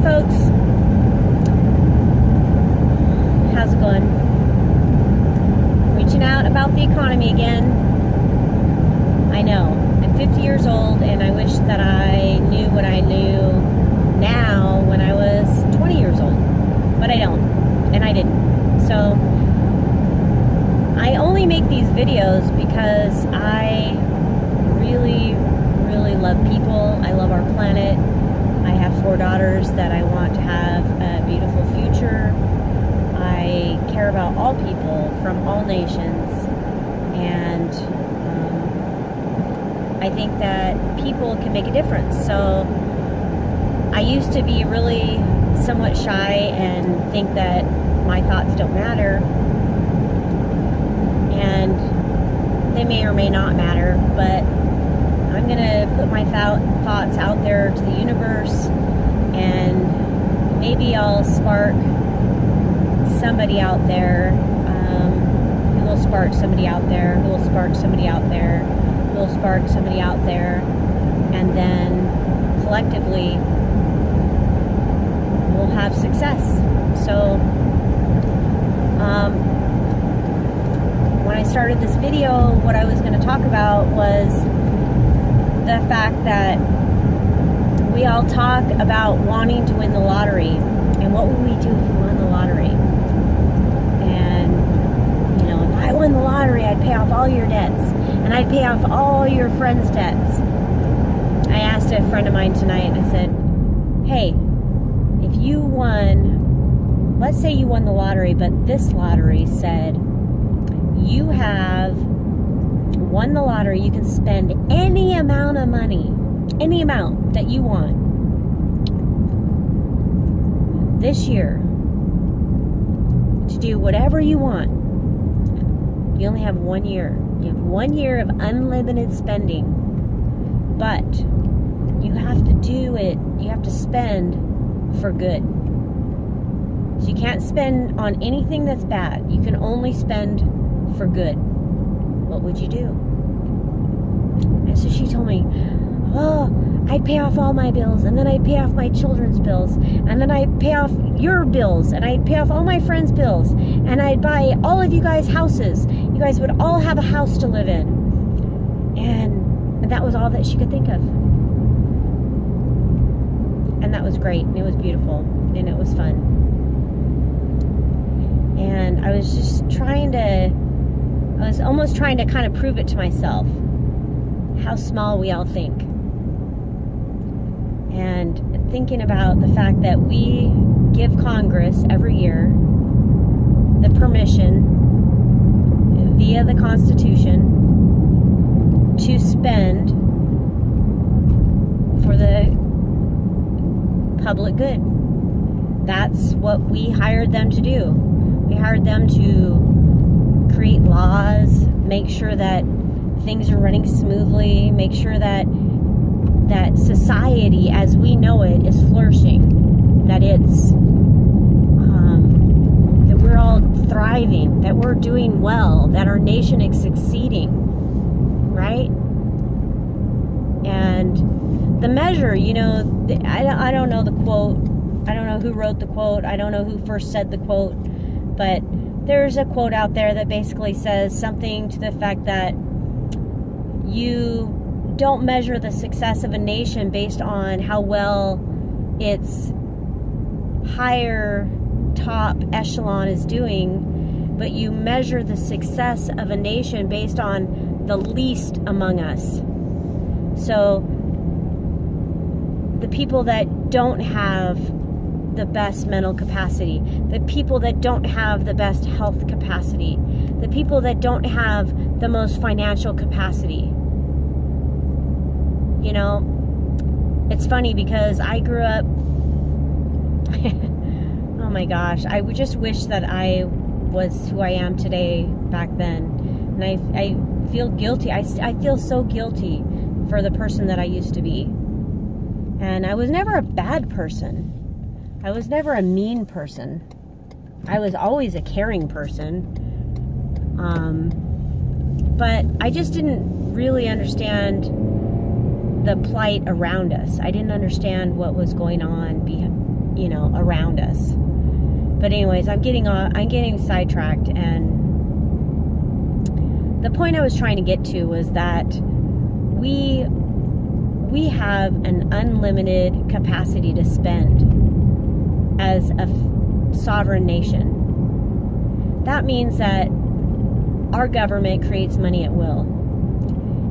folks, how's it going? Reaching out about the economy again. I know, I'm 50 years old and I wish that I knew what I knew now when I was 20 years old, but I don't, and I didn't. So I only make these videos because I really love people. I love our planet. I have 4 daughters that I want to have a beautiful future. I care about all people from all nations, and I think that people can make a difference. So I used to be really somewhat shy and think that my thoughts don't matter, and they may or may not matter, but I'm going to put my thoughts out there to the universe, and maybe I'll spark somebody out there who will spark somebody out there, who will spark somebody out there, who will spark somebody out there, and then collectively we'll have success. So when I started this video, what I was going to talk about was the fact that we all talk about wanting to win the lottery, and what would we do if we won the lottery? And, you know, if I won the lottery, I'd pay off all your debts, and I'd pay off all your friends' debts. I asked a friend of mine tonight, I said, hey, if you won, let's say you won the lottery, but this lottery said you have won the lottery, you can spend any amount of money, any amount that you want this year to do whatever you want. You only have 1 year. You have 1 year of unlimited spending, but you have to do it, you have to spend for good. So you can't spend on anything that's bad. You can only spend for good. What would you do? And so she told me, oh, I'd pay off all my bills, and then I'd pay off my children's bills, and then I'd pay off your bills, and I'd pay off all my friends' bills, and I'd buy all of you guys houses. You guys would all have a house to live in. And that was all that she could think of. And that was great, and it was beautiful, and it was fun. And I was just I was almost trying to kind of prove it to myself, how small we all think. And thinking about the fact that we give Congress every year the permission via the Constitution to spend for the public good. That's what we hired them to do. We hired them to create laws, make sure that things are running smoothly, make sure that society as we know it is flourishing, that it's that we're all thriving, that we're doing well, that our nation is succeeding, right? And the measure, you know, I don't know the quote, I don't know who wrote the quote, I don't know who first said the quote, but there's a quote out there that basically says something to the effect that you don't measure the success of a nation based on how well its higher top echelon is doing, but you measure the success of a nation based on the least among us. So the people that don't have the best mental capacity, the people that don't have the best health capacity, the people that don't have the most financial capacity. You know, it's funny because I grew up, oh my gosh, I just wish that I was who I am today back then. And I feel guilty. I feel so guilty for the person that I used to be. And I was never a bad person. I was never a mean person. I was always a caring person. But I just didn't really understand the plight around us. I didn't understand what was going on, around us. But anyways, I'm getting sidetracked, and the point I was trying to get to was that we have an unlimited capacity to spend as a sovereign nation. That means that our government creates money at will.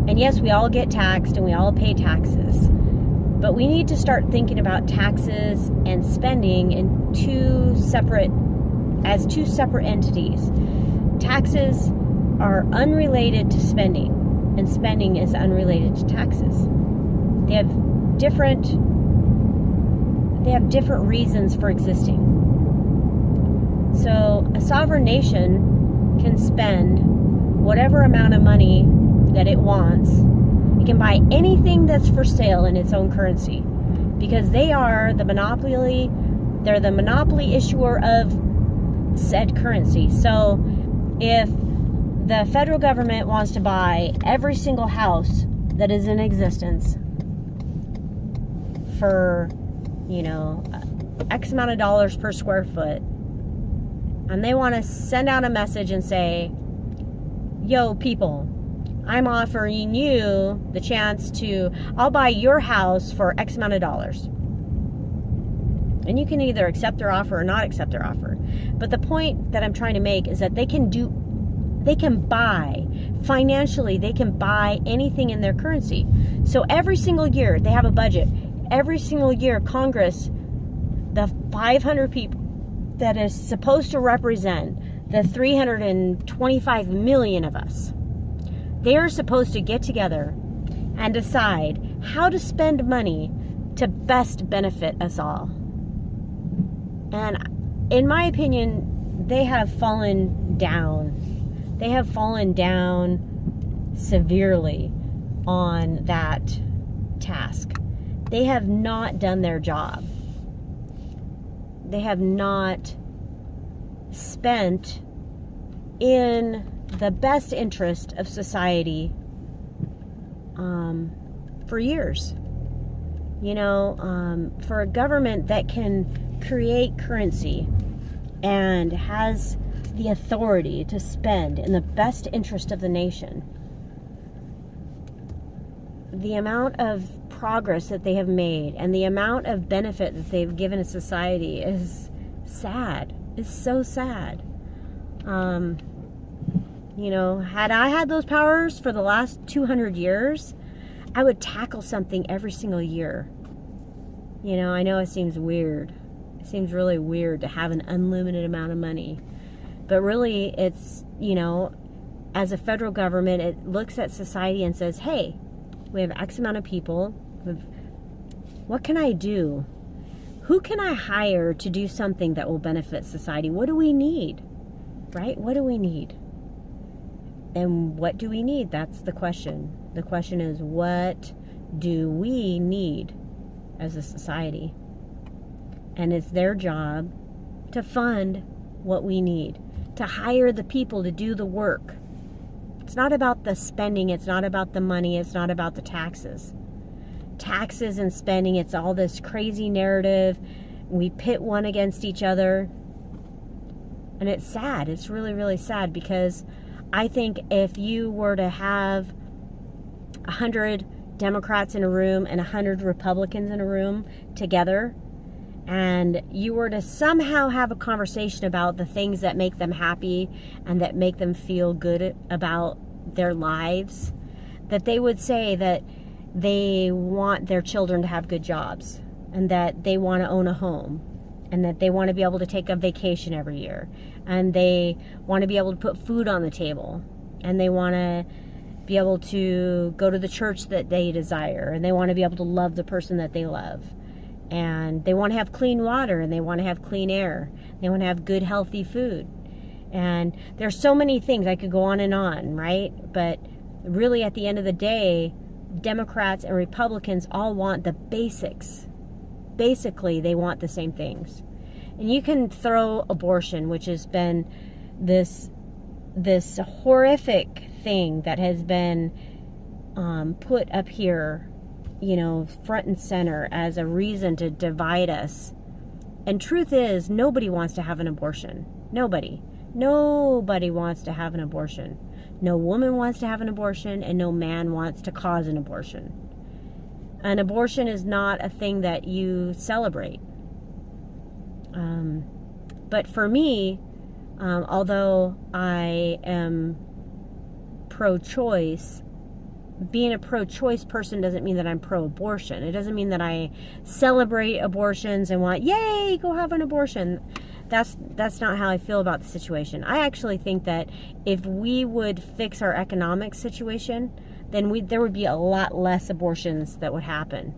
And yes, we all get taxed and we all pay taxes. But we need to start thinking about taxes and spending in two separate entities. Taxes are unrelated to spending, and spending is unrelated to taxes. They have different reasons for existing. So a sovereign nation can spend whatever amount of money that it wants. It can buy anything that's for sale in its own currency, because they're the monopoly issuer of said currency. So if the federal government wants to buy every single house that is in existence for, X amount of dollars per square foot, and they want to send out a message and say, yo, people, I'm offering you the chance I'll buy your house for X amount of dollars. And you can either accept their offer or not accept their offer. But the point that I'm trying to make is that they can buy anything in their currency. So every single year they have a budget. Every single year, Congress, the 500 people that is supposed to represent the 325 million of us, they are supposed to get together and decide how to spend money to best benefit us all. And in my opinion, they have fallen down. They have fallen down severely on that task. They have not done their job. They have not spent in the best interest of society for years. For a government that can create currency and has the authority to spend in the best interest of the nation, the amount of progress that they have made and the amount of benefit that they've given a society is sad. It's so sad. Had I had those powers for the last 200 years, I would tackle something every single year. I know it seems weird. It seems really weird to have an unlimited amount of money. But really, it's, as a federal government, it looks at society and says, hey, we have X amount of people. What can I do? Who can I hire to do something that will benefit society? What do we need? Right? What do we need? And what do we need? That's the question. The question is, what do we need as a society? And it's their job to fund what we need, to hire the people to do the work. It's not about the spending. It's not about the money. It's not about the taxes. Taxes and spending, it's all this crazy narrative. We pit one against each other. And it's sad. It's really, really sad, because I think if you were to have 100 Democrats in a room and 100 Republicans in a room together, and you were to somehow have a conversation about the things that make them happy and that make them feel good about their lives, that they would say that they want their children to have good jobs, and that they want to own a home, and that they want to be able to take a vacation every year, and they want to be able to put food on the table, and they want to be able to go to the church that they desire, and they want to be able to love the person that they love, and they want to have clean water, and they want to have clean air, they want to have good healthy food. And there's so many things, I could go on, right? But really, at the end of the day, Democrats and Republicans all want the basics. Basically, they want the same things. And you can throw abortion, which has been this horrific thing that has been put up here, front and center as a reason to divide us And truth is, nobody wants to have an abortion. Nobody. Nobody wants to have an abortion. No woman wants to have an abortion, and no man wants to cause an abortion. An abortion is not a thing that you celebrate. But for me, although I am pro-choice, being a pro-choice person doesn't mean that I'm pro-abortion. It doesn't mean that I celebrate abortions and want, yay, go have an abortion. That's not how I feel about the situation. I actually think that if we would fix our economic situation, then there would be a lot less abortions that would happen.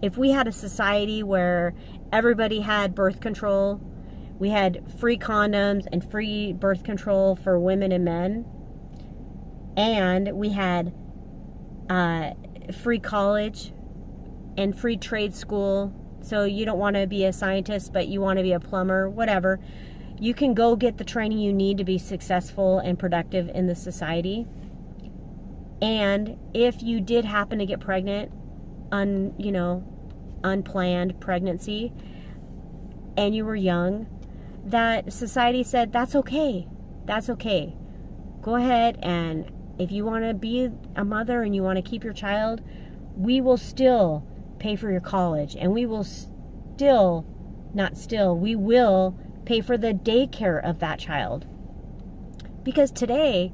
If we had a society where everybody had birth control, we had free condoms and free birth control for women and men, and we had free college and free trade school. So you don't want to be a scientist, but you want to be a plumber, whatever. You can go get the training you need to be successful and productive in the society. And if you did happen to get pregnant, unplanned pregnancy, and you were young, that society said, that's okay. That's okay. Go ahead, and if you want to be a mother and you want to keep your child, we will still pay for your college, and we will we will pay for the daycare of that child. Because today,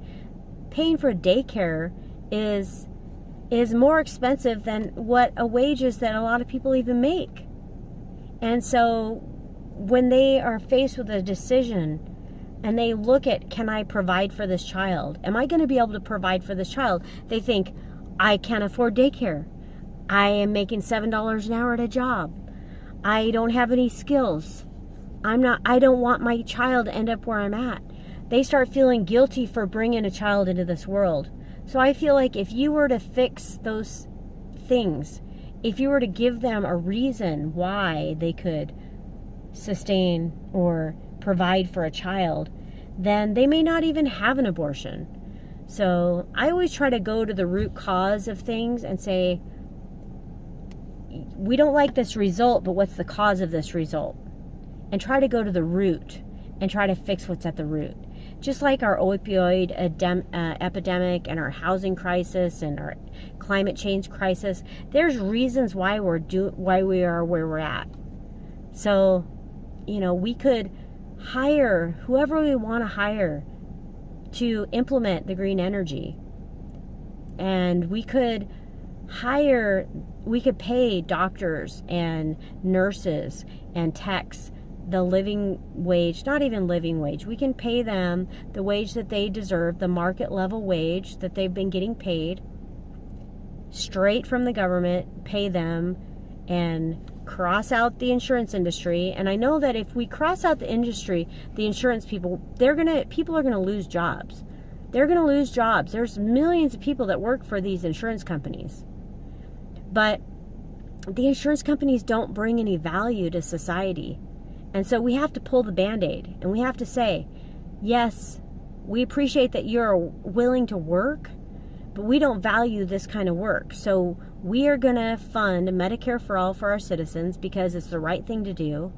paying for daycare is more expensive than what a wage is that a lot of people even make. And so when they are faced with a decision and they look at, can I provide for this child? Am I going to be able to provide for this child? They think, I can't afford daycare. I am making $7 an hour at a job. I don't have any skills. I don't want my child to end up where I'm at. They start feeling guilty for bringing a child into this world. So I feel like if you were to fix those things, if you were to give them a reason why they could sustain or provide for a child, then they may not even have an abortion. So I always try to go to the root cause of things and say, we don't like this result, but what's the cause of this result? And try to go to the root and try to fix what's at the root. Just like our opioid epidemic and our housing crisis and our climate change crisis, there's reasons why we are where we're at. So, we could hire whoever we want to hire to implement the green energy. And we could pay doctors and nurses and techs the living wage, not even living wage. We can pay them the wage that they deserve, the market level wage that they've been getting paid straight from the government, pay them, and cross out the insurance industry. And I know that if we cross out the industry, the insurance people, people are gonna lose jobs. They're gonna lose jobs. There's millions of people that work for these insurance companies. But the insurance companies don't bring any value to society. And so we have to pull the Band-Aid, and we have to say, yes, we appreciate that you're willing to work, but we don't value this kind of work. So we are going to fund Medicare for all for our citizens because it's the right thing to do.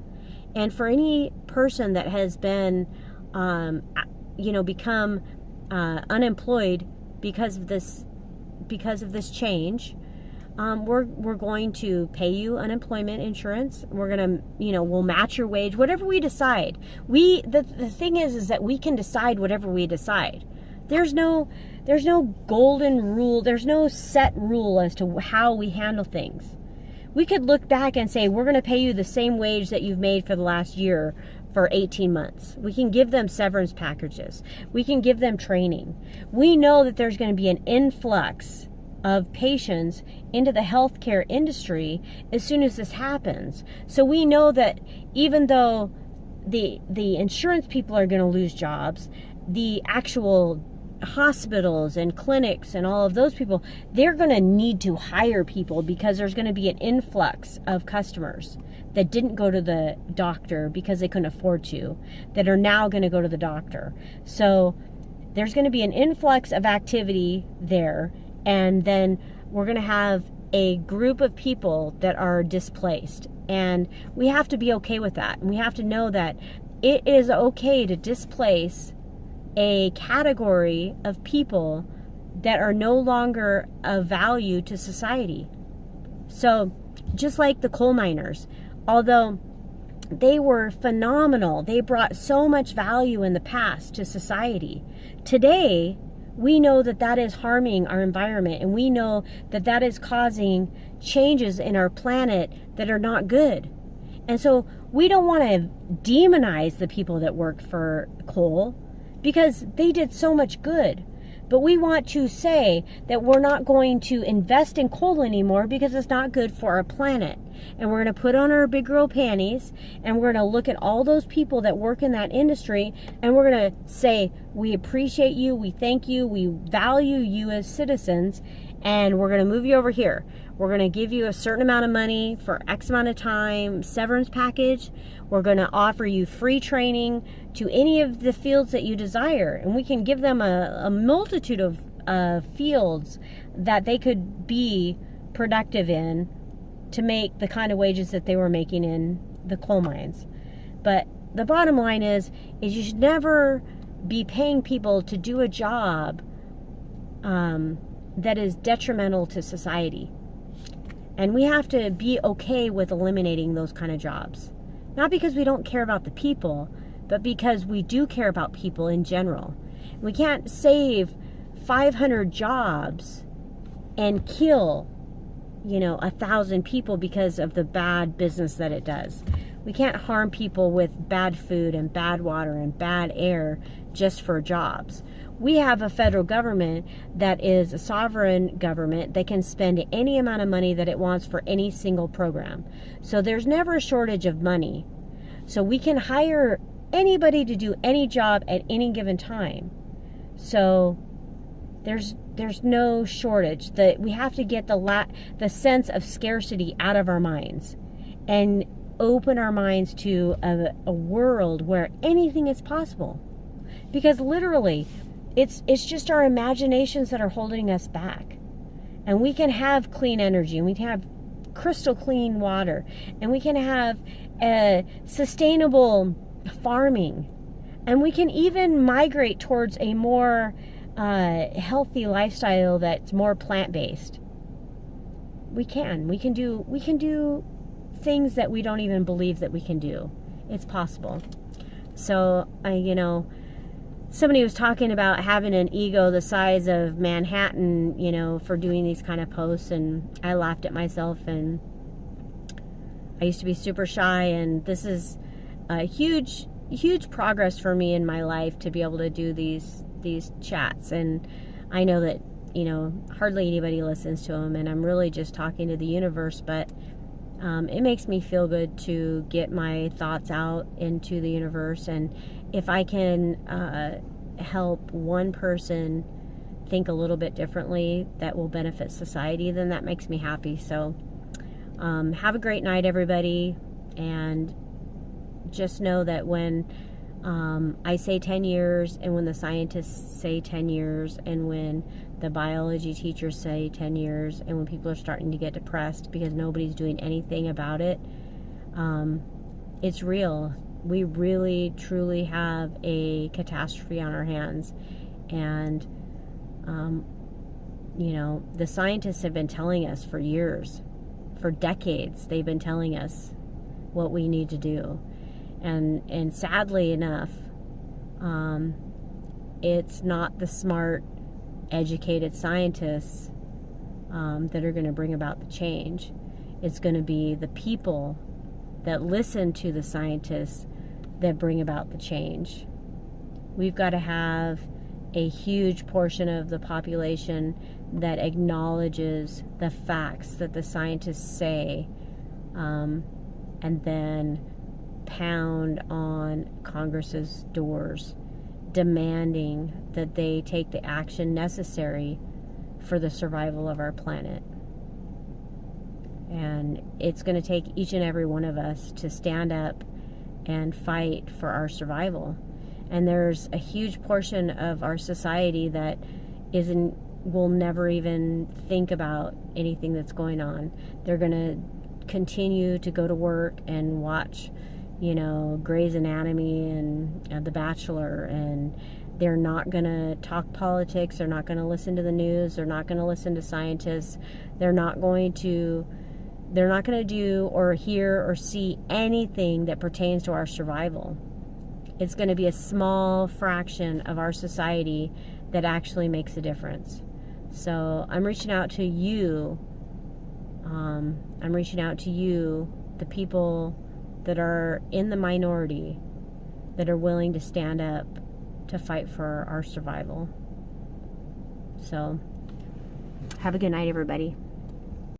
And for any person that has been, become unemployed because of this change, we're going to pay you unemployment insurance. We're going to, we'll match your wage, whatever we decide. The thing is that we can decide whatever we decide. There's no golden rule. There's no set rule as to how we handle things. We could look back and say, we're going to pay you the same wage that you've made for the last year for 18 months. We can give them severance packages. We can give them training. We know that there's going to be an influx of patients into the healthcare industry as soon as this happens. So we know that even though the insurance people are going to lose jobs, the actual hospitals and clinics and all of those people, they're going to need to hire people because there's going to be an influx of customers that didn't go to the doctor because they couldn't afford to, that are now going to go to the doctor. So there's going to be an influx of activity there. And then we're going to have a group of people that are displaced. And we have to be okay with that. And we have to know that it is okay to displace a category of people that are no longer of value to society. So just like the coal miners, although they were phenomenal, they brought so much value in the past to society. Today, we know that that is harming our environment, and we know that that is causing changes in our planet that are not good. And so we don't want to demonize the people that work for coal because they did so much good. But we want to say that we're not going to invest in coal anymore because it's not good for our planet. And we're going to put on our big girl panties, and we're going to look at all those people that work in that industry, and we're going to say, we appreciate you, we thank you, we value you as citizens, and we're going to move you over here. We're going to give you a certain amount of money for X amount of time, severance package. We're going to offer you free training to any of the fields that you desire. And we can give them a multitude of fields that they could be productive in to make the kind of wages that they were making in the coal mines. But the bottom line is you should never be paying people to do a job that is detrimental to society. And we have to be okay with eliminating those kind of jobs. Not because we don't care about the people, but because we do care about people in general. We can't save 500 jobs and kill, 1,000 people because of the bad business that it does. We can't harm people with bad food and bad water and bad air just for jobs. We have a federal government that is a sovereign government that can spend any amount of money that it wants for any single program. So there's never a shortage of money. So we can hire anybody to do any job at any given time. So there's no shortage. That we have to get the sense of scarcity out of our minds and open our minds to a world where anything is possible. Because literally, it's just our imaginations that are holding us back. And we can have clean energy, and we can have crystal clean water, and we can have sustainable farming, and we can even migrate towards a more healthy lifestyle that's more plant-based. We can do things that we don't even believe that we can do. It's possible. So somebody was talking about having an ego the size of Manhattan, for doing these kind of posts, and I laughed at myself. And I used to be super shy, and this is a huge progress for me in my life to be able to do these chats. And I know that hardly anybody listens to them, and I'm really just talking to the universe, but it makes me feel good to get my thoughts out into the universe. And if I can help one person think a little bit differently that will benefit society, then that makes me happy. So have a great night, everybody. And just know that when I say 10 years, and when the scientists say 10 years, and when the biology teachers say 10 years, and when people are starting to get depressed because nobody's doing anything about it, it's real. We really, truly have a catastrophe on our hands. And, the scientists have been telling us for years, for decades, they've been telling us what we need to do. And sadly enough, it's not the smart, educated scientists that are going to bring about the change. It's going to be the people that listen to the scientists that bring about the change. We've got to have a huge portion of the population that acknowledges the facts that the scientists say, and then pound on Congress's doors, demanding that they take the action necessary for the survival of our planet. And it's going to take each and every one of us to stand up and fight for our survival. And there's a huge portion of our society that will never even think about anything that's going on. They're going to continue to go to work and watch, Grey's Anatomy and The Bachelor, and they're not going to talk politics, they're not going to listen to the news, they're not going to listen to scientists, they're not going to do or hear or see anything that pertains to our survival. It's going to be a small fraction of our society that actually makes a difference. So I'm reaching out to you. The people that are in the minority, that are willing to stand up to fight for our survival. So have a good night, everybody.